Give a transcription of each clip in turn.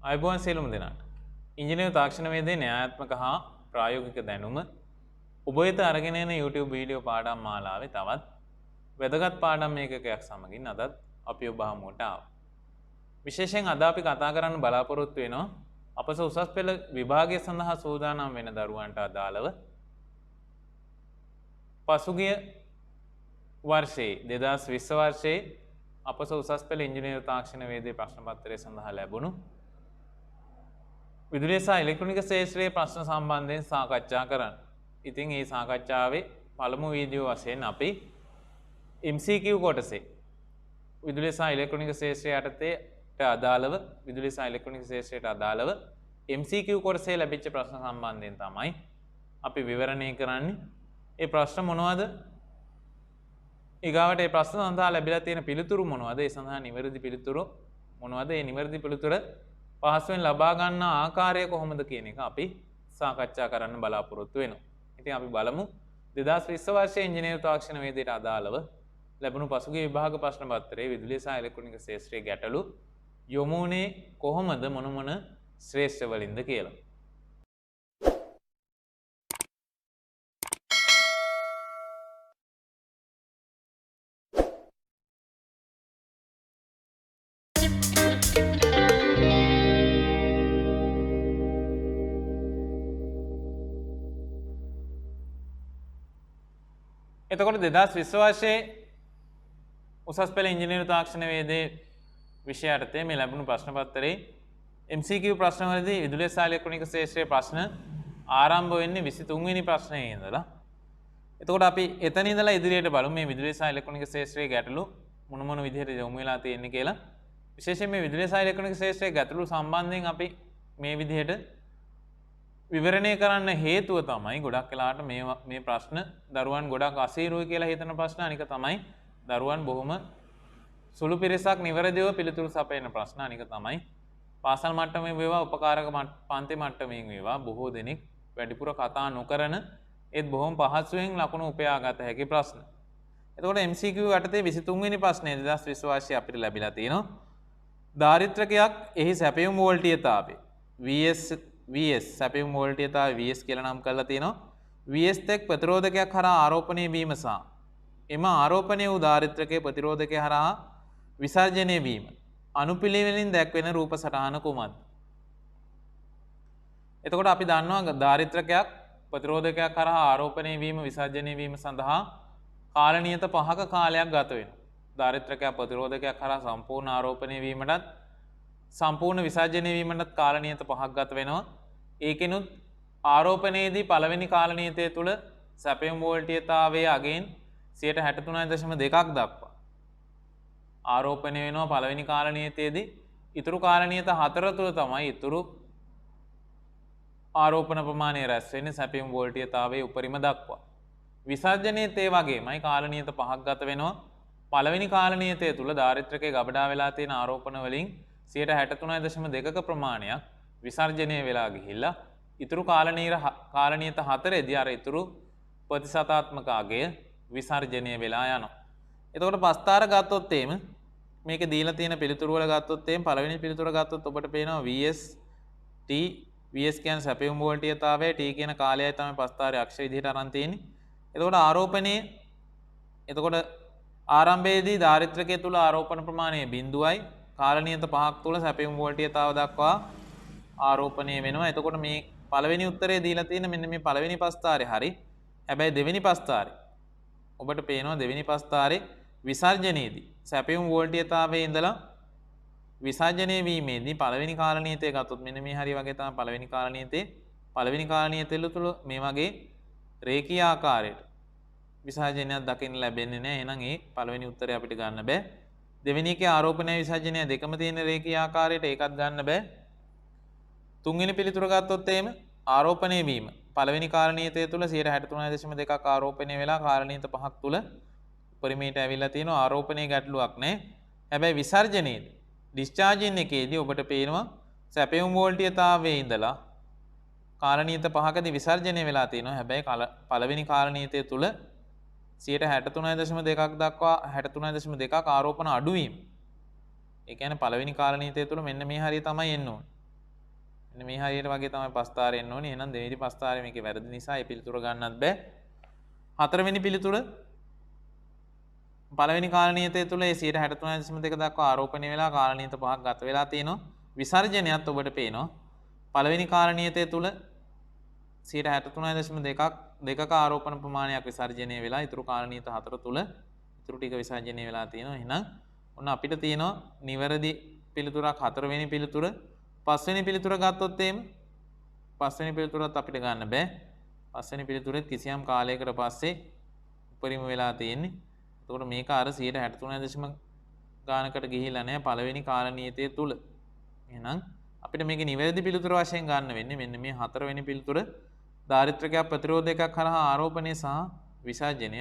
අයිබෝන් සියලුම දෙනාට ඉංජිනේරු තාක්ෂණ වේදේ න්‍යායාත්මක හා ප්‍රායෝගික දැනුම ඔබ වෙත අරගෙන එන YouTube වීඩියෝ පාඩම් මාලාවේ තවත් වැදගත් පාඩම් ඒකකයක් සමගින් අදත් අපි ඔබ හමුවට ආවා. විශේෂයෙන් අද අපි කතා කරන්න බලාපොරොත්තු වෙනවා අපස උසස් පෙළ විභාගය සඳහා සූදානම් වෙන දරුවන්ට අදාළව පසුගිය වර්ෂයේ 2020 වර්ෂයේ අපස උසස් පෙළ ඉංජිනේරු තාක්ෂණ වේදේ ප්‍රශ්න පත්‍රය සඳහා ලැබුණු විදුලිය සහ ඉලෙක්ට්‍රොනික ක්ෂේත්‍රයේ ප්‍රශ්න සම්බන්ධයෙන් සාකච්ඡා කරන්න. ඉතින් මේ සාකච්ඡාවේ පළමු වීඩියෝ වශයෙන් අපි MCQ කොටසේ විදුලිය සහ ඉලෙක්ට්‍රොනික ක්ෂේත්‍රය යටතේට අදාළව විදුලිය සහ ඉලෙක්ට්‍රොනික ක්ෂේත්‍රයට අදාළව MCQ කොටසේ ලැබිච්ච ප්‍රශ්න සම්බන්ධයෙන් තමයි අපි විවරණය කරන්නේ. ඒ ප්‍රශ්න මොනවද? ඊගාවට මේ ප්‍රශ්න සඳහා ලැබිලා තියෙන පිළිතුරු මොනවද? ඒ සඳහා නිවැරදි පිළිතුරු මොනවද? මේ නිවැරදි පිළිතුර පහසුවෙන් ලබා ගන්න ආකාරය කොහොමද කියන එක අපි සාකච්ඡා කරන්න බලාපොරොත්තු වෙනවා. ඉතින් අපි බලමු 2020 වර්ෂයේ ඉංජිනේරු තාක්ෂණ වේදයට අදාළව ලැබුණු පසුගිය විභාග ප්‍රශ්න පත්‍රයේ විදුලිය සහ ඉලෙක්ට්‍රොනික ක්ෂේත්‍රයේ ගැටලු යොමුනේ කොහොමද මොන ශ්‍රේෂ්ඨ වලින්ද කියලා. එතකොට 2020 වර්ෂයේ උසස් පෙළ ඉංජිනේරු තාක්ෂණ වේදේ විෂය යටතේ මේ ලැබුණු ප්‍රශ්න පත්‍රයේ MCQ ප්‍රශ්න වලදී විදුලිය සහ ඉලෙක්ට්‍රොනික ක්ෂේත්‍රයේ ප්‍රශ්න ආරම්භ වෙන්නේ 23 වෙනි ප්‍රශ්නයේ ඉඳලා. එතකොට අපි එතන ඉඳලා ඉදිරියට බලමු මේ විදුලිය සහ ඉලෙක්ට්‍රොනික ක්ෂේත්‍රයේ ගැටලු මොන විදිහට යොමු වෙලා තියෙන්නේ කියලා. විශේෂයෙන් මේ විදුලිය සහ ඉලෙක්ට්‍රොනික ක්ෂේත්‍රයේ ගැටලු සම්බන්ධයෙන් අපි මේ විදිහට විවරණය කරන්න හේතුව තමයි ගොඩක් වෙලාවට මේ ප්‍රශ්න දරුවන් ගොඩක් අසීරුයි කියලා හිතන ප්‍රශ්න. අනික තමයි දරුවන් බොහොම සුළු පිරිසක් නිවැරදිව පිළිතුරු සපයන ප්‍රශ්න. අනික තමයි පාසල් මට්ටමේ වේවා උපකාරක පන්ති මට්ටමින් වේවා බොහෝ දෙනෙක් වැඩිපුර කතා නොකරන ඒත් බොහොම පහසුවෙන් ලකුණු උපයාගත හැකි ප්‍රශ්න. එතකොට MCQ යටතේ 23 වෙනි ප්‍රශ්නේ 2020 වර්ෂයේ අපිට ලැබිලා තියෙනවා. දාරිද්‍රකයක් එහි සැපයුම් වෝල්ටීයතාවය VS සැපයුම් වෝල්ටීයතාවය VS කියලා නම් කරලා තියෙනවා. VS තෙක් ප්‍රතිරෝධකයක් හරහා ආරෝපණය වීම සහ එම ආරෝපණය වූ දාරිද්‍රකයේ ප්‍රතිරෝධකය හරහා විසර්ජනය වීම අනුපිළිවෙලින් දැක්වෙන රූප සටහන කුමක්ද? එතකොට අපි දන්නවා දාරිද්‍රකයක් ප්‍රතිරෝධකයක් හරහා ආරෝපණය වීම විසර්ජනය වීම සඳහා කාල නියත 5ක කාලයක් ගත වෙනවා. දාරිද්‍රකයක් ප්‍රතිරෝධකයක් හරහා සම්පූර්ණ ආරෝපණය වීමටත් සම්පූර්ණ විසර්ජනය වීමටත් කාල නියත 5ක් ගත වෙනවා. ඒකෙනුත් ආරෝපණයේදී පළවෙනි කාල නියතය තුල සැපයුම් වෝල්ටීයතාවයේ අගයෙන් 63.2ක් දක්වා ආරෝපණය වෙනවා පළවෙනි කාල නියතයේදී. ඊතුරු කාල නියත 4 තුල තමයි ඊතුරු ආරෝපණ ප්‍රමාණය රැස් වෙන්නේ සැපයුම් වෝල්ටීයතාවයේ උපරිම දක්වා. විසර්ජනයේත් ඒ වගේමයි කාල නියත 5ක් ගත වෙනවා. පළවෙනි කාල නියතය තුල දාරිද්‍රකයේ ගබඩා වෙලා තියෙන ආරෝපණ වලින් 63.2ක ප්‍රමාණයක් විසර්ජනය වෙලා ගිහිල්ලා ඉතුරු කාල නියත 4ේදී අර ඉතුරු ප්‍රතිශතාත්මක අගය විසර්ජනය වෙලා යනවා. එතකොට පස්තාර ගත්තොත් එහෙම මේකේ දීලා තියෙන පිළිතුරු වල ගත්තොත් එහෙම පළවෙනි පිළිතුර ගත්තොත් ඔබට පේනවා VS T VS කියන්නේ සැපයුම් වෝල්ටීයතාවය T කියන කාලයයි තමයි පස්තාරයේ අක්ෂර විදිහට අරන් තියෙන්නේ. එතකොට ආරෝපණයේ එතකොට ආරම්භයේදී දාරිද්‍රකයේ තුල ආරෝපණ ප්‍රමාණය 0යි. කාල නියත 5ක් තුල සැපයුම් වෝල්ටීයතාව දක්වා ආරෝපණය වෙනවා. එතකොට මේ පළවෙනි උත්තරේ දීලා තියෙන මෙන්න මේ පළවෙනි පස්තාරේ හරි. හැබැයි දෙවෙනි පස්තාරේ ඔබට පේනවා දෙවෙනි පස්තාරේ විසර්ජනයේදී සැපයුම් වෝල්ටීයතාවයේ ඉඳලා විසර්ජනය වීමේදී පළවෙනි කාල නියතය ගත්තොත් මෙන්න මේ හරි වගේ තමයි පළවෙනි කාල නියතය තුල මේ වගේ රේඛීය ආකාරයට විසර්ජනයක් දකින්න ලැබෙන්නේ නැහැ. එහෙනම් ඒ පළවෙනි උත්තරේ අපිට ගන්න බෑ. දෙවෙනි එකේ ආරෝපණය විසර්ජනය දෙකම තියෙන රේඛීය ආකාරයට ඒකත් ගන්න බෑ. තුන්වෙනි පිළිතුර ගත්තොත් එහෙම ආරෝපණය වීම පළවෙනි කාල නියතය තුල 63.2ක් ආරෝපණය වෙලා කාල නියත 5ක් තුල උපරිමයට ඇවිල්ලා තියෙනවා. ආරෝපණයේ ගැටලුවක් නැහැ. හැබැයි විසර්ජනයේදී ඩිස්චාර්ජින් එකේදී ඔබට පේනවා සැපයුම් වෝල්ටීයතාවයේ ඉඳලා කාල නියත 5කදී විසර්ජනය වෙලා තියෙනවා. හැබැයි පළවෙනි කාල නියතය තුල 63.2ක් දක්වා 63.2ක් ආරෝපණ අඩුවීම. ඒ කියන්නේ පළවෙනි කාල නියතය තුල මෙන්න මේ හරිය තමයි එන්න ඕනේ. මේ හරියට වගේ තමයි ප්‍රස්ථාරය එන්න ඕනේ. එහෙනම් දෙවෙනි ප්‍රස්ථාරය මේකේ වැරදි නිසා ඒ පිළිතුර ගන්නත් බෑ. හතරවෙනි පිළිතුර පළවෙනි කාලනියතය තුළ ඒ 63.2 දක්වා ආරෝපණය වෙලා කාලනියත 5ක් ගත වෙලා තියෙනවා. විසර්ජනයත් ඔබට පේනවා. පළවෙනි කාලනියතය තුළ 63.2ක ආරෝපණ ප්‍රමාණයක් විසර්ජනය වෙලා ඉතුරු කාලනියත 4 තුළ ඉතුරු ටික විසර්ජනය වෙලා තියෙනවා. එහෙනම් ඔන්න අපිට තියෙනවා නිවැරදි පිළිතුරක් හතරවෙනි පිළිතුර. පස්වෙනි පිළිතුර ගත්තොත් එහෙම පස්වෙනි පිළිතුරත් අපිට ගන්න බෑ. පස්වෙනි පිළිතුරෙත් කිසියම් කාලයකට පස්සේ උපරිම වෙලා තියෙන්නේ. එතකොට මේක අර 63 ගානකට ගිහිලා නැහැ පළවෙනි කාලනියතය තුල. එහෙනම් අපිට මේක නිවැරදි පිළිතුර වශයෙන් ගන්න වෙන්නේ මෙන්න මේ හතරවෙනි පිළිතුර දාරිද්ර්‍යක ප්‍රතිරෝධයක් කරහා ආරෝපණය සහ විසර්ජනය.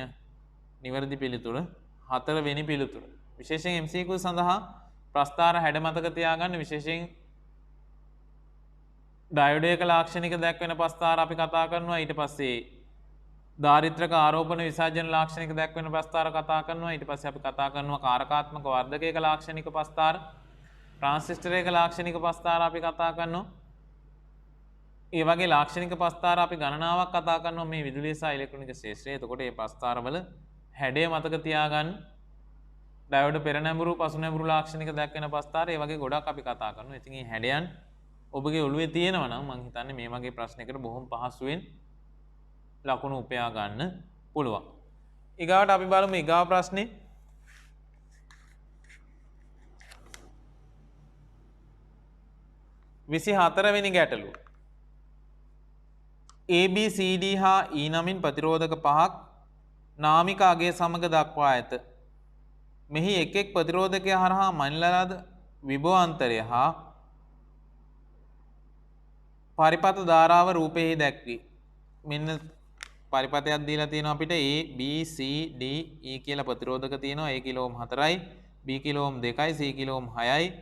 නිවැරදි පිළිතුර හතරවෙනි පිළිතුර. විශේෂයෙන් MCQ සඳහා ප්‍රස්ථාර හැඩ මතක තියාගන්න. විශේෂයෙන් ඩයෝඩයක ලාක්ෂණික දැක්වෙන ප්‍රස්ථාර අපි කතා කරනවා. ඊට පස්සේ දාරිද්‍රක ආරෝපණ විසර්ජන ලාක්ෂණික දැක්වෙන ප්‍රස්ථාර කතා කරනවා. ඊට පස්සේ අපි කතා කරනවා කාරකාත්මක වර්ධකයක ලාක්ෂණික ප්‍රස්ථාර, ට්‍රාන්සිස්ටරයක ලාක්ෂණික ප්‍රස්ථාර අපි කතා කරනවා. ඒ වගේ ලාක්ෂණික ප්‍රස්ථාර අපි ගණනාවක් කතා කරනවා මේ විදුලිය සහ ඉලෙක්ට්‍රොනික ශාස්ත්‍රයේ. එතකොට මේ ප්‍රස්ථාරවල හැඩය මතක තියාගන්න. ඩයෝඩ පෙර නැඹුරු පසු නැඹුරු ලාක්ෂණික දැක්වෙන ප්‍රස්ථාර ඒ වගේ ගොඩක් අපි කතා කරනවා. ඉතින් මේ හැඩයන් ඔබගේ ඔළුවේ තියෙනවා නම් මම හිතන්නේ මේ වගේ ප්‍රශ්නයකට බොහොම පහසුවෙන් ලකුණු උපයා ගන්න පුළුවන්. ඊගාවට අපි බලමු ඊගාව ප්‍රශ්නේ. විසි හතරවෙනි ගැටලුව. ABCD හා E නමින් ප්‍රතිරෝධක පහක් නාමික අගය සමග දක්වා ඇත. මෙහි එක් එක් ප්‍රතිරෝධකය හරහා මනින ලද විභවාන්තරය හා පරිපත ධාරාව රූපයෙහි දැක්වේ. මෙන්න පරිපතයක් දීලා තියෙනවා අපිට A B C D E කියලා ප්‍රතිරෝධක තියෙනවා. A කිලෝ ඕම් 4යි, B කිලෝ ඕම් 2යි, C කිලෝ ඕම් 6යි,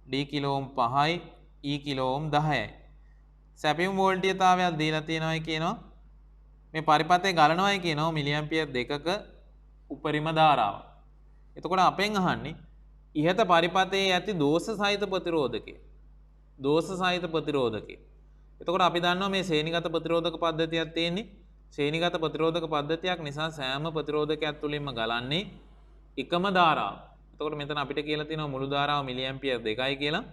D කිලෝ ඕම් 5යි, E කිලෝ ඕම් 10යි. සැපයුම් වෝල්ටීයතාවයක් දීලා තියෙනවායි කියනවා. මේ පරිපතේ ගලනවායි කියනවා මිලි ඇම්පියර් 2ක උපරිම ධාරාව. එතකොට අපෙන් අහන්නේ ඉහත පරිපතේ ඇති දෝෂ සහිත ප්‍රතිරෝධකය. දෝෂ සහිත ප්‍රතිරෝධකය. එතකොට අපි දන්නවා මේ ශ්‍රේණිගත ප්‍රතිරෝධක පද්ධතියක් තියෙන්නේ. ශ්‍රේණිගත ප්‍රතිරෝධක පද්ධතියක් නිසා සෑම ප්‍රතිරෝධකයක් තුලින්ම ගලන්නේ එකම ධාරාව. එතකොට මෙතන අපිට කියලා තියෙනවා මුළු ධාරාව මිලි ඇම්පියර් 2යි කියලා.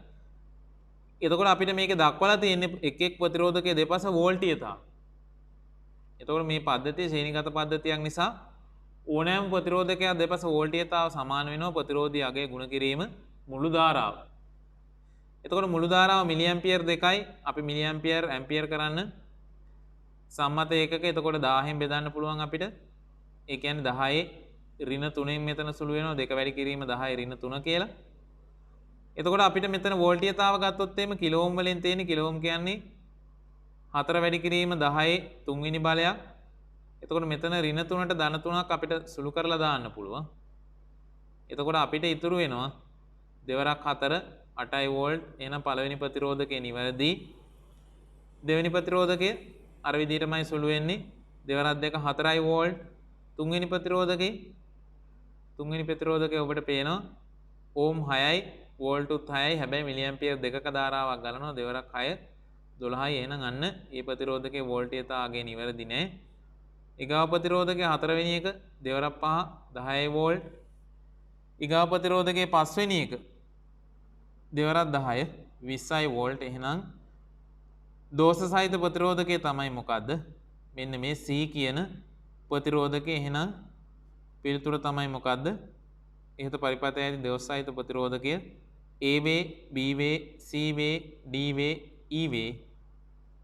එතකොට අපිට මේක දක්වලා තියෙන්නේ එක් එක් ප්‍රතිරෝධකයේ දෙපස වෝල්ටීයතාව. එතකොට මේ පද්ධතිය ශ්‍රේණිගත පද්ධතියක් නිසා ඕනෑම ප්‍රතිරෝධකයක් දෙපස වෝල්ටීයතාව සමාන වෙනවා ප්‍රතිරෝධී අගය ගුණ කිරීම මුළු ධාරාව. එතකොට මුළු ධාරාව මිලි ඇම්පියර් 2යි. අපි මිලි ඇම්පියර් ඇම්පියර් කරන්න සම්මත ඒකක. එතකොට 1000න් බෙදන්න පුළුවන් අපිට. ඒ කියන්නේ 10 ඍණ 3න් මෙතන සුළු වෙනවා. 2 වැඩි කිරීම 10 ඍණ 3 කියලා. එතකොට අපිට මෙතන වෝල්ටීයතාව ගත්තොත් එහෙම කිලෝ ඕම් වලින් තියෙන කිලෝ ඕම් කියන්නේ 4 වැඩි කිරීම 10 3 වෙනි බලයක්. එතකොට මෙතන ඍණ 3ට ධන 3ක් අපිට සුළු කරලා දාන්න පුළුවන්. එතකොට අපිට ඉතුරු වෙනවා දෙවරක් 4 8යි වෝල්ට්. එහෙනම් පළවෙනි ප්‍රතිරෝධකේ නිවැරදි. දෙවෙනි ප්‍රතිරෝධකේ අර විදිහටමයි සුළු වෙන්නේ. දෙවරක් 2 4යි වෝල්ට්. තුන්වෙනි ප්‍රතිරෝධකේ ඔබට පේනවා ඕම් 6යි වෝල්ටුත් 6යි. හැබැයි මිලි ඇම්පියර් 2ක ධාරාවක් ගලනවා. දෙවරක් 6 12යි. එහෙනම් අන්න මේ ප්‍රතිරෝධකේ වෝල්ටීයතාවය නිවැරදි නෑ. ඊගාව ප්‍රතිරෝධකේ 4 වෙනි එක දෙවරක් 5 10යි වෝල්ට්. ඊගාව ප්‍රතිරෝධකේ 5 වෙනි එක දෙවරක් 10 20යි වෝල්ට්. එහෙනම් දෝෂ සහිත ප්‍රතිරෝධකය තමයි මොකද්ද? මෙන්න මේ C කියන ප්‍රතිරෝධකය. එහෙනම් පිළිතුර තමයි මොකද්ද? ඉහත පරිපතයේ ඇති දෝෂ සහිත ප්‍රතිරෝධකය A වේ, B වේ, C වේ, D වේ, E වේ.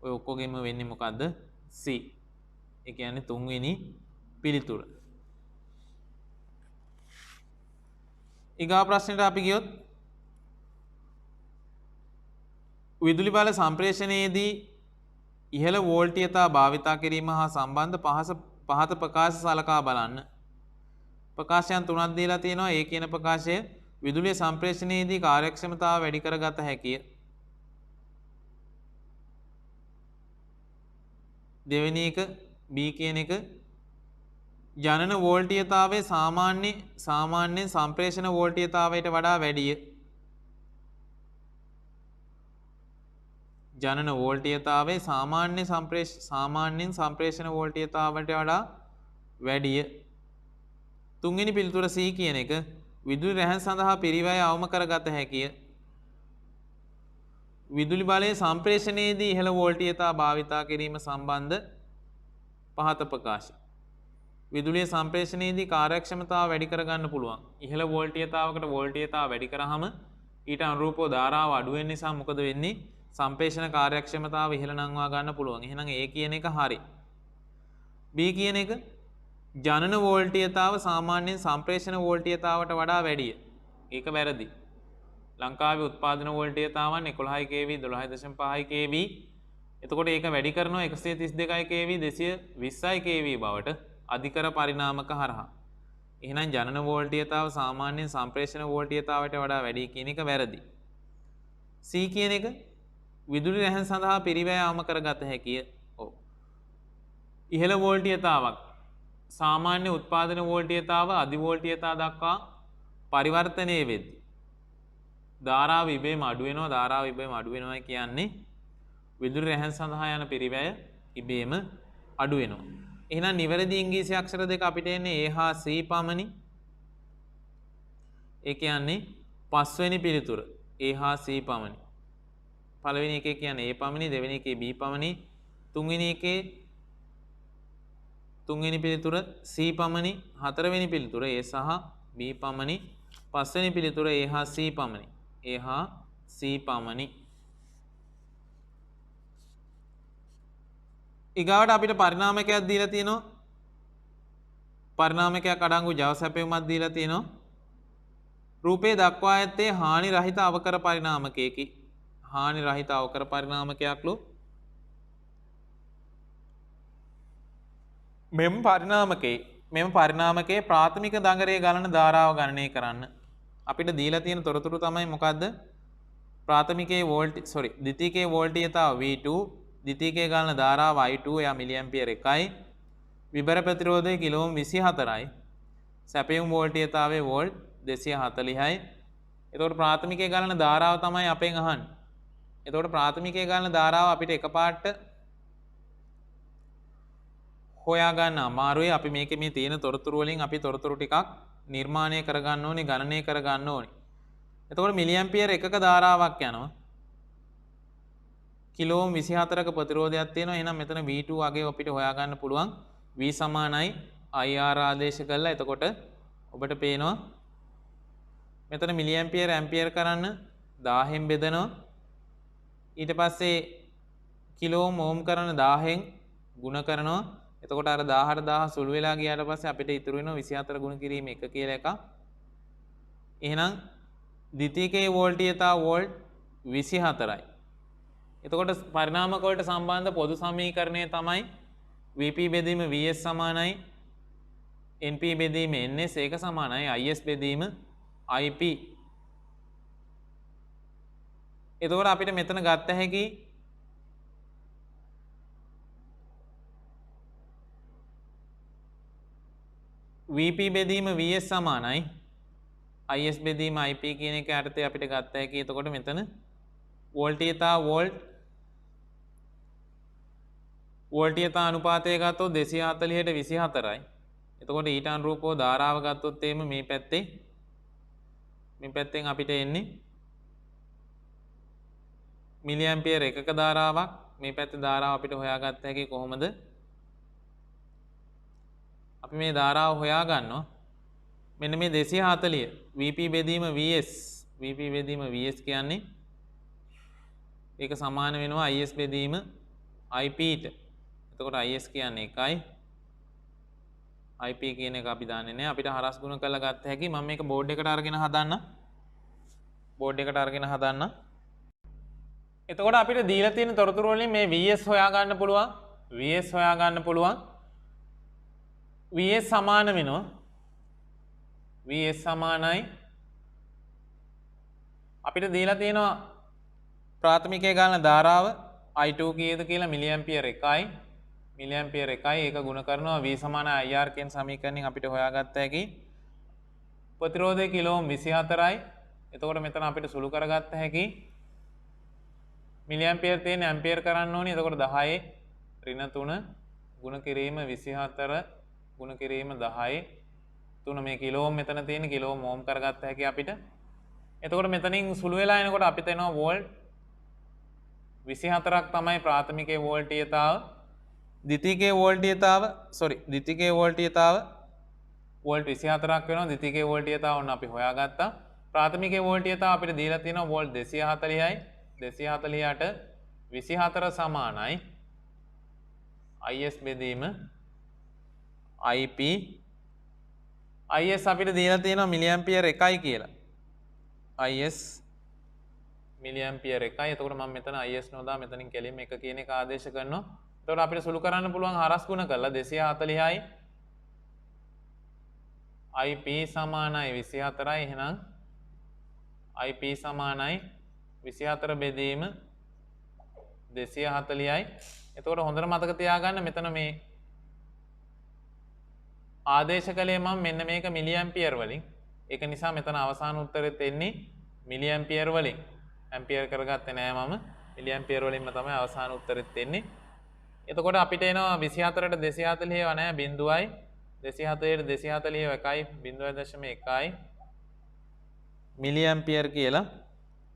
ඔය ඔක්කොගෙම වෙන්නේ මොකද්ද? C. ඒ කියන්නේ තුන්වෙනි පිළිතුර. ඊගා ප්‍රශ්නෙට අපි ගියොත් විදුලි බල සම්ප්‍රේෂණයේදී ඉහළ වෝල්ටීයතා භාවිතා කිරීම හා සම්බන්ධ පහත ප්‍රකාශ සලකා බලන්න. ප්‍රකාශයන් තුනක් දීලා තියෙනවා. ඒ කියන ප්‍රකාශය විදුලිය සම්ප්‍රේෂණයේදී කාර්යක්ෂමතාව වැඩි කරගත හැකිය. දෙවෙනි එක B කියන එක ජනන වෝල්ටීයතාවයේ සාමාන්‍යයෙන් සම්ප්‍රේෂණ වෝල්ටීයතාවයට වඩා වැඩිය. ජනන වෝල්ටීයතාවයේ සාමාන්‍යයෙන් සම්ප්‍රේෂණ වෝල්ටීයතාවට වඩා වැඩිය. තුන්වෙනි පිළිතුර C කියන එක විදුලි රැහැන් සඳහා පිරිවැය අවම කරගත හැකිය. විදුලි බලයේ සම්ප්‍රේෂණයේදී ඉහළ වෝල්ටීයතා භාවිතා කිරීම සම්බන්ධ පහත ප්‍රකාශ. විදුලිය සම්ප්‍රේෂණයේදී කාර්යක්ෂමතාව වැඩි කරගන්න පුළුවන්. ඉහළ වෝල්ටීයතාවකට වෝල්ටීයතාව වැඩි කරාම ඊට අනුරූපව ධාරාව අඩු වෙන නිසා මොකද වෙන්නේ? සම්ප්‍රේෂණ කාර්යක්ෂමතාව ඉහළ නංවා ගන්න පුළුවන්. එහෙනම් A කියන එක හරි. B කියන එක ජනන වෝල්ටීයතාව සාමාන්‍යයෙන් සම්ප්‍රේෂණ වෝල්ටීයතාවට වඩා වැඩිය. ඒක වැරදි. ලංකාවේ උත්පාදන වෝල්ටීයතාවන් 11 kV 12.5 kV. එතකොට ඒක වැඩි කරනවා 132 kV 220 kV බවට අධිකර පරිණාමක හරහා. එහෙනම් ජනන වෝල්ටීයතාව සාමාන්‍යයෙන් සම්ප්‍රේෂණ වෝල්ටීයතාවට වඩා වැඩි කියන එක වැරදි. C කියන එක විදුලි රැහැන් සඳහා පිරිවැය අවම කරගත හැකිය. ඔව්. ඉහළ වෝල්ටීයතාවක් සාමාන්‍ය උත්පාදන වෝල්ටීයතාව අධි වෝල්ටීයතාව දක්වා පරිවර්තනය වෙද්දී ධාරාව ඉබේම අඩු වෙනවා කියන්නේ විදුලි රැහැන් සඳහා යන පිරිවැය ඉබේම අඩු වෙනවා. එහෙනම් නිවැරදි ඉංග්‍රීසි අක්ෂර දෙක අපිට එන්නේ A හා C පමණි. ඒ කියන්නේ පස්වෙනි පිළිතුර A හා C පමණි. පළවෙනි එකේ කියන්නේ A පමණි, දෙවෙනි එකේ B පමණි, තුන්වෙනි පිළිතුර C පමණි, හතරවෙනි පිළිතුර A සහ B පමණි, පස්වෙනි පිළිතුර A හා C පමණි. A හා C පමණි. ඊගාවට අපිට පරිණාමකයක් දීලා තියෙනවා. පරිණාමකයක් අඩංගු ජව සැපයුමක් දීලා තියෙනවා. රූපේ දක්වා ඇත්තේ හානි රහිත අවකර පරිණාමකයකි. හානි රහිත අවකර පරිණාමකයක්ලු. මෙම පරිණාමකයේ ප්‍රාථමික දඟරයේ ගලන ධාරාව ගණනය කරන්න. අපිට දීලා තියෙන තොරතුරු තමයි මොකද්ද? ද්විතීකයේ වෝල්ටීයතාව V2, ද්විතීකයේ ගලන ධාරාව I2 එයා මිලි ඇම්පියර් 1යි. විබර ප්‍රතිරෝධය කිලෝම් 24යි. සැපයුම් වෝල්ටීයතාවය වෝල්ට් 240යි. එතකොට ප්‍රාථමිකයේ ගලන ධාරාව තමයි අපෙන් අහන්නේ. එතකොට ප්‍රාථමිකයේ ගලන ධාරාව අපිට එකපාරට හොයාගන්න අමාරුයි. අපි මේකේ මේ තියෙන තොරතුරු වලින් අපි තොරතුරු ටිකක් නිර්මාණය කරගන්න ඕනේ, ගණනය කරගන්න ඕනේ. එතකොට මිලි ඇම්පියර් එකක ධාරාවක් යනවා. කිලෝම් 24ක ප්‍රතිරෝධයක් තියෙනවා. එහෙනම් මෙතන V2 වගේ අපිට හොයාගන්න පුළුවන්. V සමානයි IR ආදේශ කළා. එතකොට ඔබට පේනවා මෙතන මිලි ඇම්පියර් කරන්න 1000න් බෙදනවා. ඊට පස්සේ කිලෝම් ඕම් කරන 1000න් ගුණ කරනවා. එතකොට අර 18000 සුළු වෙලා ගියාට පස්සේ අපිට ඉතුරු වෙනවා 24 ගුණ කිරීම 1 කියලා එකක්. එහෙනම් ද්විතීකයේ වෝල්ටීයතාව වෝල්ට් 24යි. එතකොට පරිණාමක වලට සම්බන්ධ පොදු සමීකරණය තමයි Vp බෙදීම Vs සමානයි Np බෙදීම Ns ඒක සමානයි Is බෙදීම Ip. එතකොට අපිට මෙතන ගත්ත හැකි Vp බෙදීම Vs සමානයි Is බෙදීම Ip කියන එක යටතේ අපිට ගත්ත හැකි. එතකොට මෙතන වෝල්ටීයතාව වෝල්ටීයතා අනුපාතය ගත්තොත් 240ට 24යි. එතකොට ඊට අනුරූපව ධාරාව ගත්තොත් එහෙම මේ පැත්තෙන් අපිට එන්නේ මිලි ඇම්පියර් එකක ධාරාවක්. මේ පැත්තේ ධාරාව අපිට හොයාගත්ත හැකි කොහොමද? අපි මේ ධාරාව හොයා ගන්නවා. මෙන්න මේ 240 Vp බෙදීම Vs කියන්නේ ඒක සමාන වෙනවා Is බෙදීම Ipට. එතකොට Is කියන්නේ 1යි. Ip කියන එක අපි දන්නේ නැහැ. අපිට හරස් ගුණ කරලා ගත්ත හැකි. මම මේක බෝඩ් එකට අරගෙන හදන්න. එතකොට අපිට දීලා තියෙන තොරතුරු වලින් මේ Vs හොයා ගන්න පුළුවන්. Vs සමාන වෙනවා. Vs සමානයි අපිට දීලා තියෙනවා ප්‍රාථමිකයේ ගාන ධාරාව I2 කීයද කියලා මිලි ඇම්පියර් 1යි. ඒක ගුණ කරනවා V සමාන IR කියන සමීකරණයෙන් අපිට හොයාගත්ත හැකි. ප්‍රතිරෝධය කිලෝම් 24යි. එතකොට මෙතන අපිට සුළු කරගත්ත හැකි මිලි ඇම්පියර් තියෙන ඇම්පියර් කරන්න ඕනේ. එතකොට 10 ඍණ 3 ගුණ කිරීම 24 ගුණ කිරීම 10 3 මේ කිලෝ ඕම් මෙතන තියෙන කිලෝ ඕම් කරගත්ත හැකි අපිට. එතකොට මෙතනින් සුළු වෙලා එනකොට අපිට එනවා වෝල්ට් 24ක් තමයි ප්‍රාථමිකයේ වෝල්ටීයතාව. ද්විතීයිකයේ වෝල්ටීයතාව ද්විතීයිකයේ වෝල්ටීයතාව වෝල්ට් 24ක් වෙනවා. ද්විතීයිකයේ වෝල්ටීයතාව ඔන්න අපි හොයාගත්තා. ප්‍රාථමිකයේ වෝල්ටීයතාව අපිට දීලා තියෙනවා වෝල්ට් 240යි. 240ට 24 සමානයි IS බෙදීම IP. IS අපිට දීලා තියෙනවා මිලි ඇම්පියර් 1යි කියලා. IS මිලි ඇම්පියර් 1යි. එතකොට මම මෙතන IS නෝදා මෙතනින් කෙලින්ම 1 කියන එක ආදේශ කරනවා. එතකොට අපිට සුළු කරන්න පුළුවන් හරස් ගුණ කරලා 240යි IP සමානයි 24යි. එහෙනම් IP සමානයි 24 බෙදීම 240යි. එතකොට හොඳට මතක තියාගන්න මෙතන මේ ආදේශ කළේ මම මෙන්න මේක මිලි ඇම්පියර් වලින්. ඒක නිසා මෙතන අවසාන උත්තරෙත් එන්නේ මිලි ඇම්පියර් වලින්. ඇම්පියර් කරගත්තේ නෑ මම. මිලි ඇම්පියර් වලින්ම තමයි අවසාන උත්තරෙත් එන්නේ. එතකොට අපිට එනවා 24ට 240 ඒවා නෑ බිඳුවයි. 240ට 240 එකයි 0.1යි මිලි ඇම්පියර් කියලා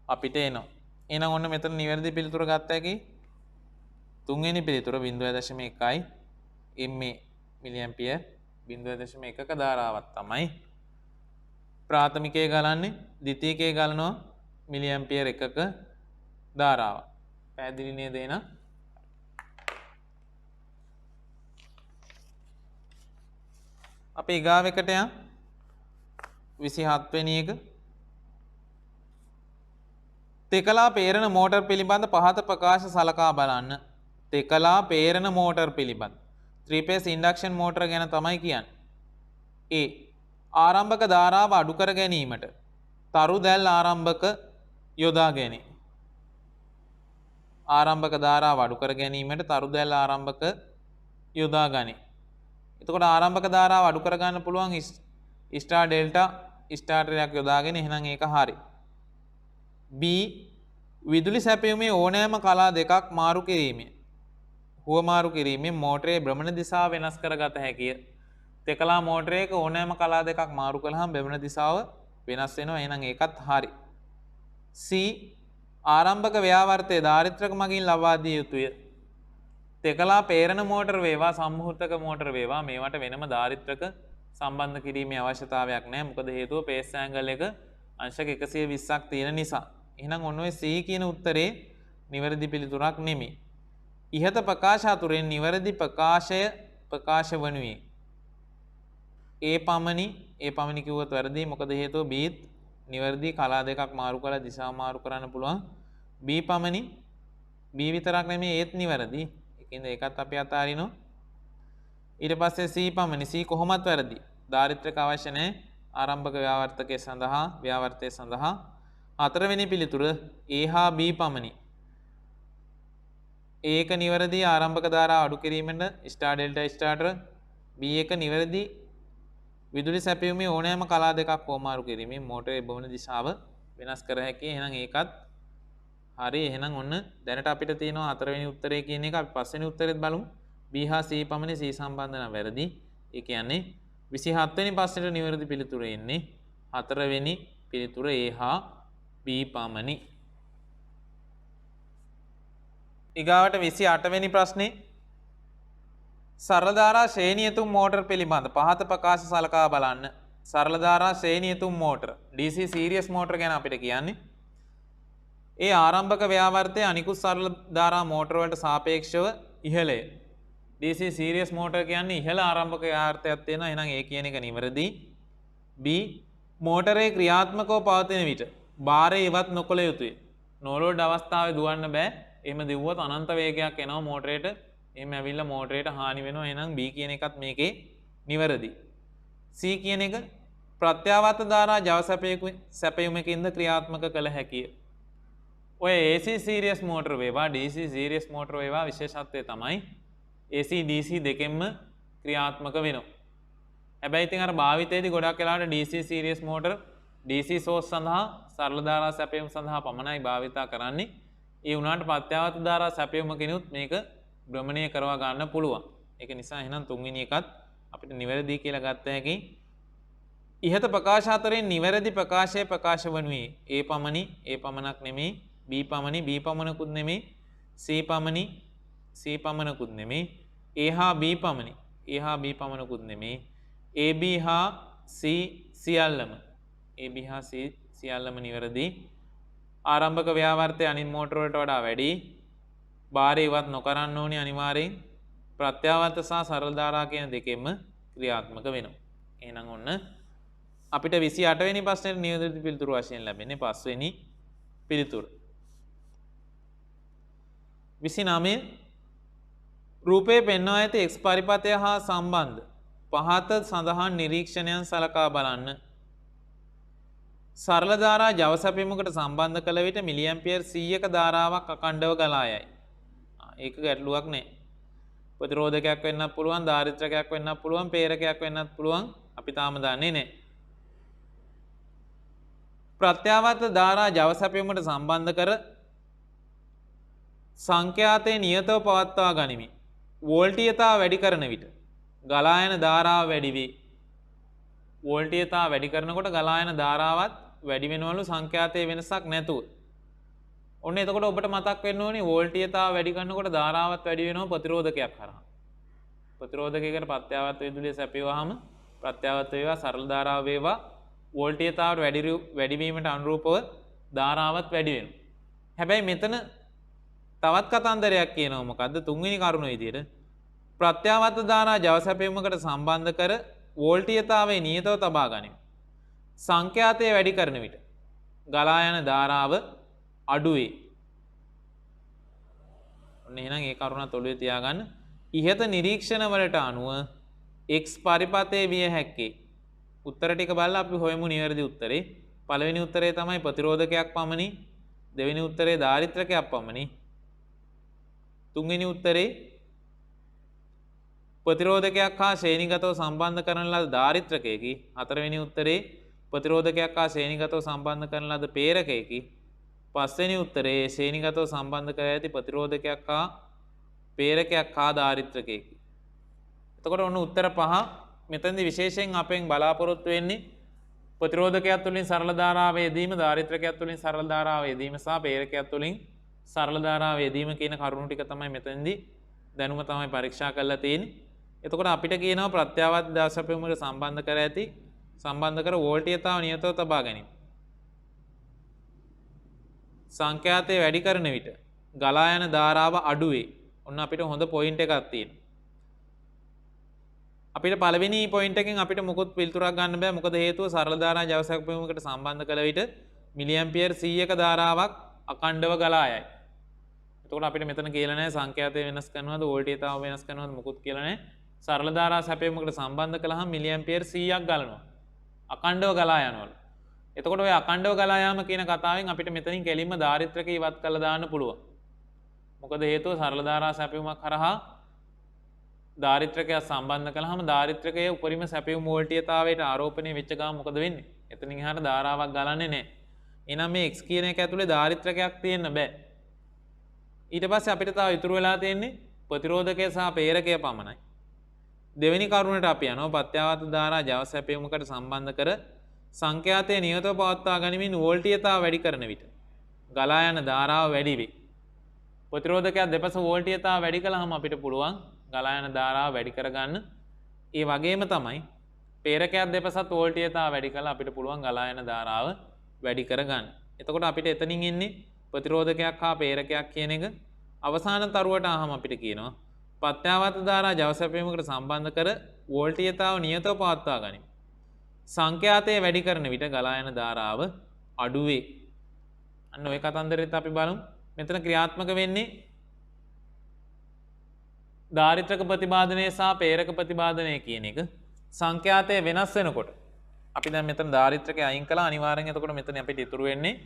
අපිට එනවා. එහෙනම් ඔන්න මෙතන නිවැරදි පිළිතුර ගත්ත හැකි තුන්වෙනි පිළිතුර 0.1යි එම්ඒ මිලි ඇම්පියර් 0.1ක ධාරාවක් තමයි. ප්‍රාථමිකයේ ගලන්නේ ද්විතීයිකයේ ගලනවා මිලි ඇම්පියර් 1ක ධාරාවක්. පැහැදිලි නේද එහෙනම්? අපි ඊගාව එකට යන් 27 වෙනි එක. තෙකලා පේරණ මෝටර් පිළිබඳ පහත ප්‍රකාශ සලකා බලන්න. තෙකලා පේරණ මෝටර් පිළිබඳ 3 phase induction මෝටර ගැන තමයි කියන්නේ. A. ආරම්භක ධාරාව අඩු කර ගැනීමට තරු දැල් ආරම්භක යොදා ගැනීම. ආරම්භක ධාරාව අඩු කර ගැනීමට තරු දැල් ආරම්භක යොදා ගනී. එතකොට ආරම්භක ධාරාව අඩු කර ගන්න පුළුවන් ස්ටාර් ඩෙල්ටා ස්ටාර්ටරයක් යොදාගෙන. එහෙනම් ඒක හරි. B. විදුලි සැපයීමේ ඕනෑම කලා දෙකක් මාරු කිරීමෙන් හුවමාරු කිරීමෙන් මෝටරයේ භ්‍රමණ දිශාව වෙනස් කරගත හැකිය. තෙකලා මෝටරයක ඕනෑම කලා දෙකක් මාරු කළාම භ්‍රමණ දිශාව වෙනස් වෙනවා. එහෙනම් ඒකත් හරි. C. ආරම්භක ව්‍යාවර්තයේ ධාරිත්‍රක මගින් ලබා දිය යුතුය. තෙකලා පේරණ මෝටර වේවා සම්මුහූර්තක මෝටර වේවා මේවට වෙනම ධාරිත්‍රක සම්බන්ධ කිරීමේ අවශ්‍යතාවයක් නැහැ. මොකද හේතුව පේස් ඇන්ගල් එක අංශක 120ක් තියෙන නිසා. එහෙනම් ඔන්න ඔය C කියන උත්තරේ නිවැරදි පිළිතුරක් නෙමෙයි. ඉහත ප්‍රකාශ අතුරෙන් නිවැරදි ප්‍රකාශ වනුයේ A පමණි කිව්වොත් වැරදි. මොකද හේතුව B නිවැරදි කලා දෙකක් මාරු කරලා දිශාව මාරු කරන්න පුළුවන්. B පමණි B විතරක් නෙමෙයි ඒත් නිවැරදි. ඒකින්ද ඒකත් අපි අතාරිනවා. ඊට පස්සේ C පමණි C කොහොමත් වැරදි. ධාරිත්‍රක අවශ්‍ය නැහැ ආරම්භක ව්‍යාවර්තකයේ සඳහා ව්‍යාවර්තයේ සඳහා. හතරවෙනි පිළිතුර A හා B පමණි. ඒක නිවැරදි ආරම්භක ධාරාව අඩු කිරීමට ස්ටාර් ඩෙල්ටා ස්ටාර්ටර්. B එක නිවැරදි විදුලි සැපයීමේ ඕනෑම කලා දෙකක් හුවමාරු කිරීමෙන් මෝටරයේ භ්‍රමණ දිශාව වෙනස් කර හැකියි. එහෙනම් ඒකත් හරි. එහෙනම් ඔන්න දැනට අපිට තියෙනවා හතරවෙනි උත්තරය කියන එක. අපි පස්වෙනි උත්තරෙත් බලමු. B හා C පමණි C සම්බන්ධ නම් වැරදි. ඒ කියන්නේ 27 වෙනි ප්‍රශ්නෙට නිවැරදි පිළිතුර එන්නේ හතරවෙනි පිළිතුර A හා B පමණි. ඊගාවට 28 වෙනි ප්‍රශ්නේ සරල ධාරා ශ්‍රේණියතුම් මෝටර පිළිබඳ පහත ප්‍රකාශ සලකා බලන්න. සරල ධාරා ශ්‍රේණියතුම් මෝටර DC සීරියස් මෝටර ගැන අපිට කියන්නේ. ඒ ආරම්භක ව්‍යාවර්තය අනිකුත් සරල ධාරා මෝටර වලට සාපේක්ෂව ඉහළය. DC සීරියස් මෝටර කියන්නේ ඉහළ ආරම්භක ව්‍යාවර්තයක් තියෙනවා. එහෙනම් ඒ කියන එක නිවැරදි. B මෝටරේ ක්‍රියාත්මකව පවතින විට භාරය ඉවත් නොකළ යුතුය. නොලෝඩ් අවස්ථාවේ දුවන්න බෑ. එහෙම දිව්වොත් අනන්ත වේගයක් එනවා මෝටරේට. එහෙම ඇවිල්ලා මෝටරේට හානි වෙනවා. එහෙනම් B කියන එකත් මේකේ නිවැරදි. C කියන එක ප්‍රත්‍යාවර්ත ධාරා ජව සැපයුමකින්ද ක්‍රියාත්මක කළ හැකිය. ඔය AC සීරියස් මෝටර වේවා DC සීරියස් මෝටර වේවා විශේෂත්වය තමයි AC DC දෙකෙන්ම ක්‍රියාත්මක වෙනවා. හැබැයි ඉතින් අර භාවිතයේදී ගොඩක් වෙලාවට DC සීරියස් මෝටර DC සෝස් සඳහා සරල ධාරා සැපයීම සඳහා පමණයි භාවිතා කරන්නේ. ඒ වුණාට ප්‍රත්‍යාවත ධාරා සැපයුම කෙනුත් මේක භ්‍රමණය කරවා ගන්න පුළුවන්. ඒක නිසා එහෙනම් තුන්වෙනි එකත් අපිට නිවැරදි කියලා ගත්ත හැකි. ඉහත ප්‍රකාශ අතරින් නිවැරදි ප්‍රකාශය ප්‍රකාශ වනුයේ A පමණි A පමණක් නෙමෙයි B පමණි B පමණකුත් නෙමෙයි C පමණි C පමණකුත් නෙමෙයි A හා B පමණි A හා B පමණකුත් නෙමෙයි AB හා C සියල්ලම AB හා C සියල්ලම නිවැරදි. ආරම්භක ව්‍යාවර්තය අනිත් මෝටර වලට වඩා වැඩි. බාරය ඉවත් නොකරන්න ඕනේ අනිවාර්යෙන්. ප්‍රත්‍යාවර්ත සහ සරල ධාරා කියන දෙකෙන්ම ක්‍රියාත්මක වෙනවා. එහෙනම් ඔන්න අපිට 28 වෙනි ප්‍රශ්නෙට නිවැරදි පිළිතුරු වශයෙන් ලැබෙන්නේ 5 වෙනි පිළිතුර. 29 රූපයේ පෙන්වා ඇති x පරිපථය හා සම්බන්ධ පහත සඳහන් නිරීක්ෂණයන් සලකා බලන්න. සරල ධාරා ජව සැපයීමකට සම්බන්ධ කළ විට මිලිඇම්පියර් 100ක ධාරාවක් අඛණ්ඩව ගලා යයි. ඒක ගැටලුවක් නෑ. ප්‍රතිරෝධකයක් වෙන්නත් පුළුවන්, ධාරිත්‍රකයක් වෙන්නත් පුළුවන්, ප්‍රේරකයක් වෙන්නත් පුළුවන්. අපි තාම දන්නේ නෑ. ප්‍රත්‍යාවර්ත ධාරා ජව සැපයීමකට සම්බන්ධ කර සංඛ්‍යාතයේ නියතව පවත්වා ගනිමි. වෝල්ටීයතාව වැඩි කරන විට ගලා යන ධාරාව වැඩි වේ. වෝල්ටීයතාව වැඩි කරනකොට ගලා යන ධාරාවත් වැඩි වෙනවලු සංඛ්‍යාතයේ වෙනසක් නැතුව. ඔන්න එතකොට ඔබට මතක් වෙන්න ඕනේ වෝල්ටීයතාව වැඩි කරනකොට ධාරාවත් වැඩි වෙනවා ප්‍රතිරෝධකයක් හරහා. ප්‍රතිරෝධකයකට ප්‍රත්‍යාවර්ත විදුලිය සැපයුවාම ප්‍රත්‍යාවර්ත වේවා සරල ධාරාව වේවා වෝල්ටීයතාවට වැඩි වීමට අනුරූපව ධාරාවත් වැඩි වෙනවා. හැබැයි මෙතන තවත් කතන්දරයක් කියනවා. මොකද්ද? තුන්වෙනි කරුණ විදියට ප්‍රත්‍යාවර්ත ධාරා ජව සැපයීමකට සම්බන්ධ කර වෝල්ටීයතාවයේ නියතව තබා ගනිමු. සංඛ්‍යාතය වැඩි කරන විට ගලා යන ධාරාව අඩු වේ. ඔන්න එහෙනම් ඒ කරුණත් ඔළුවේ තියාගන්න. ඉහත නිරීක්ෂණ වලට අනුව x පරිපථයේ විය හැක්කේ. උත්තර ටික බලලා අපි හොයමු නිවැරදි උත්තරේ. පළවෙනි උත්තරේ තමයි ප්‍රතිරෝධකයක් පමණි. දෙවෙනි උත්තරේ ධාරිත්‍රකයක් පමණි. තුන්වෙනි උත්තරේ ප්‍රතිරෝධකයක් හා ශ්‍රේණිගතව සම්බන්ධ කරන ලද ධාරිත්‍රකයකි. හතරවෙනි උත්තරේ ප්‍රතිරෝධකයක් හා ශ්‍රේණිගතව සම්බන්ධ කරන ලද ප්‍රේරකයකි. පස්වෙනි උත්තරේ ශ්‍රේණිගතව සම්බන්ධ කර ඇති ප්‍රතිරෝධකයක් හා ප්‍රේරකයක් හා ධාරිත්‍රකයකි. එතකොට ඔන්න උත්තර පහ. මෙතනදී විශේෂයෙන් අපෙන් බලාපොරොත්තු වෙන්නේ ප්‍රතිරෝධකයක් තුළින් සරල ධාරාව යෙදීම, ධාරිත්‍රකයක් තුළින් සරල ධාරාව යෙදීම සහ ප්‍රේරකයක් තුළින් සරල ධාරාව යෙදීම කියන කරුණු ටික තමයි මෙතනදී දැනුම තමයි පරීක්ෂා කරලා තියෙන්නේ. එතකොට අපිට කියනවා ප්‍රත්‍යාවර්ත ධාරා සැපයීමකට සම්බන්ධ කර වෝල්ටීයතාව නියතව තබා ගැනීම. සංඛ්‍යාතය වැඩි කරන විට ගලා යන ධාරාව අඩු වේ. ඔන්න අපිට හොඳ පොයින්ට් එකක් තියෙනවා. අපිට පළවෙනි පොයින්ට් එකෙන් අපිට මොකොත් පිළිතුරක් ගන්න බෑ. මොකද හේතුව සරල ධාරා ජව සැපයීමකට සම්බන්ධ කළ විට මිලිඇම්පියර් 100ක ධාරාවක් අඛණ්ඩව ගලා යයි. එතකොට අපිට මෙතන කියලා නැහැ සංඛ්‍යාතය වෙනස් කරනවද වෝල්ටීයතාව වෙනස් කරනවද මොකුත් කියලා නැහැ. සරල ධාරා සැපයීමකට සම්බන්ධ කළාම මිලිඇම්පියර් 100ක් ගලනවා. අඛණ්ඩව ගලා යනවලු. එතකොට ඔය අඛණ්ඩව ගලා යාම කියන කතාවෙන් අපිට මෙතනින් කෙලින්ම ධාරිත්‍රක ඉවත් කරලා දාන්න පුළුවන්. මොකද හේතුව සරල ධාරා සැපයීමක් කරහා ධාරිත්‍රකයක් සම්බන්ධ කළාම ධාරිත්‍රකයේ උපරිම සැපයුම් වෝල්ටීයතාවයට ආරෝපණය වෙච්ච ගාම මොකද වෙන්නේ? එතනින් එහාට ධාරාවක් ගලන්නේ නැහැ. එහෙනම් මේ x කියන එක ඇතුලේ ධාරිත්‍රකයක් තියෙන්න බෑ. ඊට පස්සේ අපිට තව ඉතුරු වෙලා තියෙන්නේ ප්‍රතිරෝධකය සහ ප්‍රේරකය පමණයි. දෙවෙනි කරුණට අපි යනවා ප්‍රත්‍යාවර්ත ධාරා ජව සැපයීමකට සම්බන්ධ කර සංඛ්‍යාතයේ නියතව පවත්වා ගනිමින් වෝල්ටීයතාව වැඩි කරන විට ගලා යන ධාරාව වැඩි වේ. ප්‍රතිරෝධකයක් දෙපස වෝල්ටීයතාව වැඩි කළාම අපිට පුළුවන් ගලා යන ධාරාව වැඩි කරගන්න. ඒ වගේම තමයි ප්‍රේරකයක් දෙපසත් වෝල්ටීයතාව වැඩි කළා අපිට පුළුවන් ගලා යන ධාරාව වැඩි කරගන්න. එතකොට අපිට එතනින් එන්නේ ප්‍රතිරෝධකයක් හා ප්‍රේරකයක් කියන එක අවසාන තරුවට ආවම අපිට කියනවා ප්‍රත්‍යාවර්ත ධාරා ජව සැපයීමකට සම්බන්ධ කර වෝල්ටීයතාව නියතව පවත්වා ගනිමු. සංඛ්‍යාතය වැඩි කරන විට ගලා යන ධාරාව අඩු වේ. අන්න ওই කතන්දරෙත් අපි බලමු. මෙතන ක්‍රියාත්මක වෙන්නේ ධාරිත්‍රක ප්‍රතිපාදනය සහ ප්‍රේරක ප්‍රතිපාදනය කියන එක. සංඛ්‍යාතය වෙනස් වෙනකොට අපි දැන් මෙතන ධාරිත්‍රකය අයින් කළා. අනිවාර්යෙන් එතකොට මෙතන අපිට ඉතුරු වෙන්නේ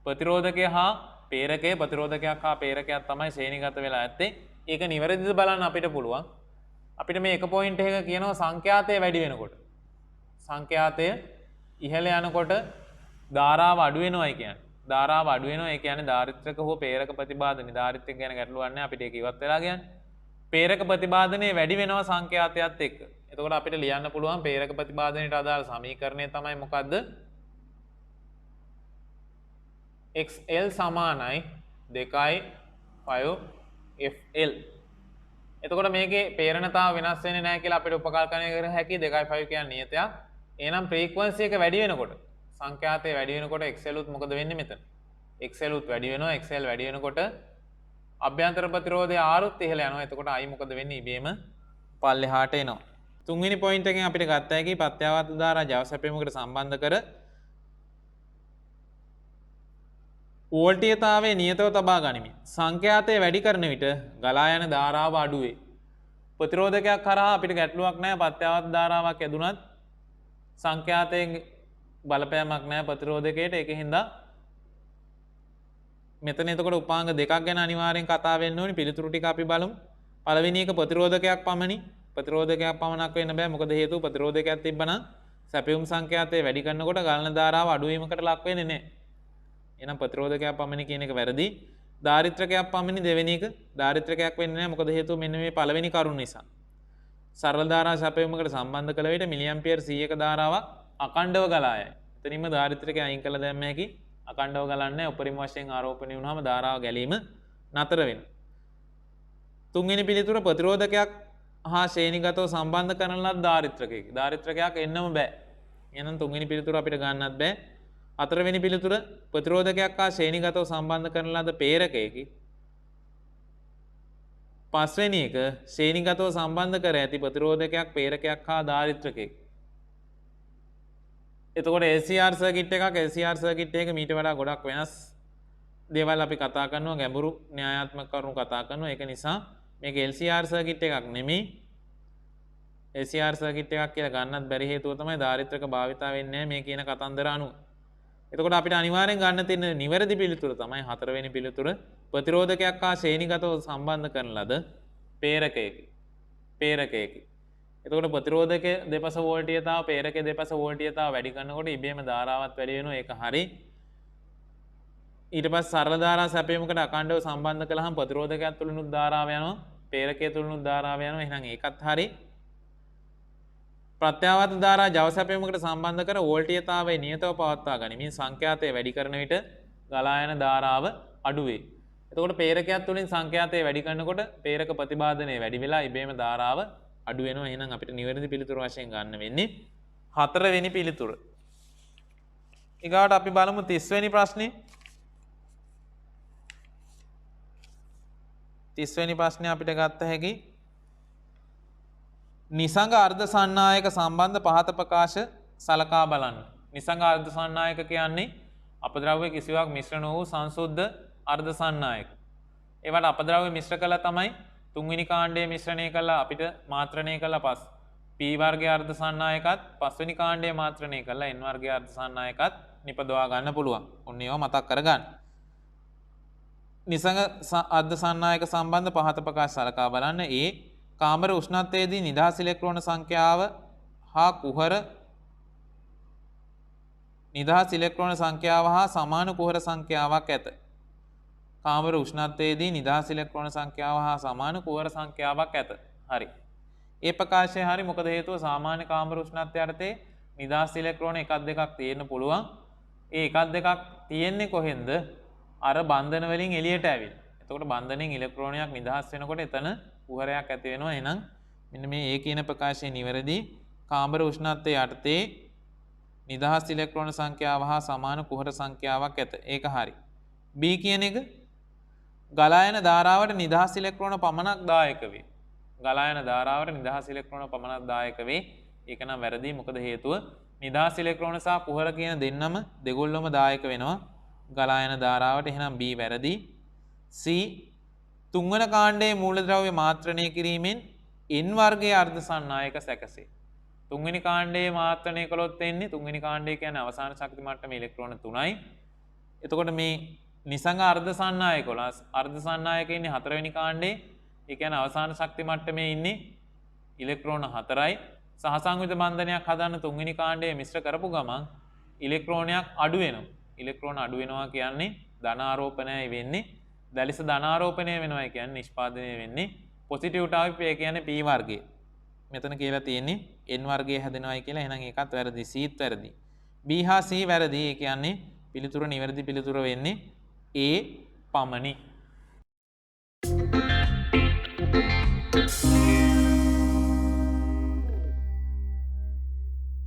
ප්‍රතිරෝධකය හා ප්‍රේරකය. ප්‍රතිරෝධකයක් හා ප්‍රේරකයක් තමයි ශ්‍රේණිගත වෙලා ඇත්තේ. ඒක නිවැරදිද බලන්න අපිට පුළුවන්. අපිට මේ එක පොයින්ට් එකක කියනවා සංඛ්‍යාතය වැඩි වෙනකොට සංඛ්‍යාතය ඉහළ යනකොට ධාරාව අඩු වෙනවයි කියන්නේ. ධාරාව අඩු වෙනවා. ඒ කියන්නේ ධාරිත්‍රක හෝ පේරක ප්‍රතිබාධනයේ ධාරිත්‍රක ගැන ගැටලුවක් නැහැ අපිට ඒක ඉවත් වෙලා කියන්නේ. පේරක ප්‍රතිබාධනයේ වැඩි වෙනවා සංඛ්‍යාතයත් එක්ක. එතකොට අපිට ලියන්න පුළුවන් පේරක ප්‍රතිබාධනයට අදාළ සමීකරණය තමයි මොකද්ද? XL සමානයි 2.5 FL. එතකොට මේකේ පේරණතාව වෙනස් වෙන්නේ නැහැ කියලා අපිට උපකල්පනය කර හැකි 2.5 කියන්නේ නියතයක්. එහෙනම් ෆ්‍රීකවන්සි එක වැඩි වෙනකොට සංඛ්‍යාතය වැඩි වෙනකොට XL උත් මොකද වෙන්නේ මෙතන? XL උත් වැඩි වෙනවා. XL වැඩි වෙනකොට අභ්‍යන්තර ප්‍රතිරෝධය R උත් ඉහළ යනවා. එතකොට I මොකද වෙන්නේ? ඉබේම පල්ලෙහාට එනවා. තුන්වෙනි පොයින්ට් එකෙන් අපිට ගත්ත හැකි ප්‍රත්‍යාවර්ත ධාරා ජව සැපයීමකට සම්බන්ධ කර වෝල්ටීයතාවයේ නියතව තබා ගනිමින් සංඛ්‍යාතය වැඩි කරන විට ගලා යන ධාරාව අඩු වේ. ප්‍රතිරෝධකයක් කරා අපිට ගැටලුවක් නැහැ. ප්‍රත්‍යාවර්ත ධාරාවක් ඇදුනත් සංඛ්‍යාතයෙන් බලපෑමක් නැහැ ප්‍රතිරෝධකයට. ඒකින්ද මෙතන එතකොට උපාංග දෙකක් ගැන අනිවාර්යෙන් කතා වෙන්න ඕනි. පිළිතුරු ටික අපි බලමු. පළවෙනි එක ප්‍රතිරෝධකයක් පමණි. ප්‍රතිරෝධකයක් පමණක් වෙන්න බෑ. මොකද හේතුව ප්‍රතිරෝධකයක් තිබ්බනම් සැපයුම් සංඛ්‍යාතය වැඩි කරනකොට ගලන ධාරාව අඩු වීමකට ලක් වෙන්නේ නැහැ. එහෙනම් ප්‍රතිරෝධකයක් පමණි කියන එක වැරදි. ධාරිත්‍රකයක් පමණි දෙවෙනි එක. ධාරිත්‍රකයක් වෙන්නේ නැහැ. මොකද හේතුව මෙන්න මේ පළවෙනි කරුණ නිසා. සරල ධාරා සැපයුමකට සම්බන්ධ කළ විට මිලියම්පියර් 100ක ධාරාවක් අකණ්ඩව ගලා යයි. එතනින්ම ධාරිත්‍රකය අයින් කළ දැම්ම හැකි. අකණ්ඩව ගලන්නේ උපරිම වශයෙන් ආරෝපණය වුණාම ධාරාව ගැලීම නතර වෙනවා. තුන්වෙනි පිළිතුර ප්‍රතිරෝධකයක් හා ශ්‍රේණිගතව සම්බන්ධ කරන ලද ධාරිත්‍රකයක. ධාරිත්‍රකයක් එන්නම බෑ. එහෙනම් තුන්වෙනි පිළිතුර අපිට ගන්නත් බෑ. හතරවෙනි පිළිතුර ප්‍රතිරෝධකයක් හා ශ්‍රේණිගතව සම්බන්ධ කරන ලද පේරකයකි. පස්වෙනි එක ශ්‍රේණිගතව සම්බන්ධ කර ඇති ප්‍රතිරෝධකයක් පේරකයක් හා ධාරිත්‍රකයක. එතකොට LCR සර්කිට් එකක් LCR සර්කිට් එක මීට වඩා ගොඩක් වෙනස් දේවල් අපි කතා කරනවා. ගැඹුරු න්‍යායාත්මක කරුණු කතා කරනවා. ඒක නිසා මේක LCR සර්කිට් එකක් නෙමෙයි. LCR සර්කිට් එකක් කියලා ගන්නත් බැරි හේතුව තමයි ධාරිත්‍රක භාවිතා වෙන්නේ නැහැ මේ කියන කතන්දර අනුව. එතකොට අපිට අනිවාර්යෙන් ගන්න තියෙන නිවැරදි පිළිතුර තමයි හතරවෙනි පිළිතුර ප්‍රතිරෝධකයක් හා ශ්‍රේණිගතව සම්බන්ධ කරන ලද පේරකයකි. එතකොට ප්‍රතිරෝධක දෙපස වෝල්ටීයතාව පේරකයේ දෙපස වෝල්ටීයතාව වැඩි කරනකොට ඉබේම ධාරාවත් වැඩි වෙනවා. ඒක හරි. ඊට පස්සේ සරල ධාරා සැපයීමකට අකණ්ඩව සම්බන්ධ කළාම ප්‍රතිරෝධකයක් තුලිනුත් ධාරාව යනවා. පේරකයේ තුලිනුත් ධාරාව යනවා. එහෙනම් ඒකත් හරි. ප්‍රත්‍යාවර්ත ධාරා ජව සැපයීමකට සම්බන්ධ කර වෝල්ටීයතාවයේ නියතව පවත්වා ගනිමින් සංඛ්‍යාතය වැඩි කරන විට ගලා යන ධාරාව අඩු වේ. එතකොට පේරකයක් තුලින් සංඛ්‍යාතය වැඩි කරනකොට පේරක ප්‍රතිබාධනය වැඩි වෙලා ඉබේම ධාරාව අඩු වෙනවා. එහෙනම් අපිට නිවැරදි පිළිතුර වශයෙන් ගන්න වෙන්නේ හතරවෙනි පිළිතුර. ඊගාට අපි බලමු 30 වෙනි ප්‍රශ්නේ. 30 වෙනි ප්‍රශ්නේ අපිට ගත්ත හැකි නිසංග අර්ධ සන්නායක සම්බන්ධ පහත ප්‍රකාශ සලකා බලන්න. නිසංග අර්ධ සන්නායක කියන්නේ අපද්‍රව්‍ය කිසිවක් මිශ්‍ර නොවූ සංසුද්ධ අර්ධ සන්නායක. ඒවට අපද්‍රව්‍ය මිශ්‍ර කළා තමයි තුන්වෙනි කාණ්ඩයේ මිශ්‍රණය කළා අපිට මාත්‍රණය කළා පස් P වර්ගයේ අර්ධ සන්නායකත් පස්වෙනි කාණ්ඩයේ මාත්‍රණය කළා N වර්ගයේ අර්ධ සන්නායකත් නිපදවා ගන්න පුළුවන්. ඔන්න ඒවා මතක් කරගන්න. නිසංග අර්ධ සන්නායක සම්බන්ධ පහත ප්‍රකාශ සලකා බලන්න. ඒ කාමර උෂ්ණත්වයේදී නිදහස් ඉලෙක්ට්‍රෝන සංඛ්‍යාව හා කුහර නිදහස් ඉලෙක්ට්‍රෝන සංඛ්‍යාව හා සමාන කුහර සංඛ්‍යාවක් ඇත. කාමර උෂ්ණත්වයේදී නිදහස් ඉලෙක්ට්‍රෝන සංඛ්‍යාව හා සමාන කුහර සංඛ්‍යාවක් ඇත. හරි. ඒ ප්‍රකාශය හරි. මොකද හේතුව සාමාන්‍ය කාමර උෂ්ණත්වය යටතේ නිදහස් ඉලෙක්ට්‍රෝන එකක් දෙකක් තියෙන්න පුළුවන්. ඒ එකක් දෙකක් තියෙන්නේ කොහෙන්ද? අර බන්ධන වලින් එළියට ඇවිල්ලා. එතකොට බන්ධනෙන් ඉලෙක්ට්‍රෝනයක් නිදහස් වෙනකොට එතන කුහරයක් ඇති වෙනවා. එහෙනම් මෙන්න මේ A කියන ප්‍රකාශය නිවැරදි. කාමර උෂ්ණත්වය යටතේ නිදහස් ඉලෙක්ට්‍රෝන සංඛ්‍යාව හා සමාන කුහර සංඛ්‍යාවක් ඇත. ඒක හරි. B කියන එක ගලා යන ධාරාවට නිදහස් ඉලෙක්ට්‍රෝන පමණක් දායක වේ. ගලා යන ධාරාවට නිදහස් ඉලෙක්ට්‍රෝන පමණක් දායක වේ. ඒක නම් වැරදි. මොකද හේතුව නිදහස් ඉලෙක්ට්‍රෝන සහ කුහර කියන දෙන්නම දෙගොල්ලම දායක වෙනවා ගලා යන ධාරාවට. එහෙනම් B වැරදි. C තුන්වන කාණ්ඩයේ මූලද්‍රව්‍ය මාත්‍රණය කිරීමෙන් N වර්ගයේ අර්ධ සන්නායක සැකසේ. තුන්වෙනි කාණ්ඩයේ මාත්‍රණය කළොත් එන්නේ තුන්වෙනි කාණ්ඩය කියන්නේ අවසාන ශක්ති මට්ටමේ ඉලෙක්ට්‍රෝන 3යි. එතකොට මේ නිසංග අර්ධ සන්නායක වල අර්ධ සන්නායක ඉන්නේ හතරවෙනි කාණ්ඩේ. ඒ කියන්නේ අවසාන ශක්ති මට්ටමේ ඉන්නේ ඉලෙක්ට්‍රෝන 4යි. සහසංයුත බන්ධනයක් හදන්න තුන්වෙනි කාණ්ඩයේ මිශ්‍ර කරපු ගමන් ඉලෙක්ට්‍රෝනයක් අඩු වෙනවා. ඉලෙක්ට්‍රෝන අඩු වෙනවා කියන්නේ ධන ආරෝපණයයි වෙන්නේ. දැලිස ධන ආරෝපණය වෙනවා කියන්නේ නිෂ්පාදනය වෙන්නේ පොසිටිව් ටයිප් ඒ කියන්නේ p වර්ගය. මෙතන කියලා තියෙන්නේ n වර්ගය හැදෙනවායි කියලා. එහෙනම් ඒකත් වැරදි. cත් වැරදි. b හා c වැරදි. ඒ කියන්නේ පිළිතුර නිවැරදි පිළිතුර වෙන්නේ a පමණි.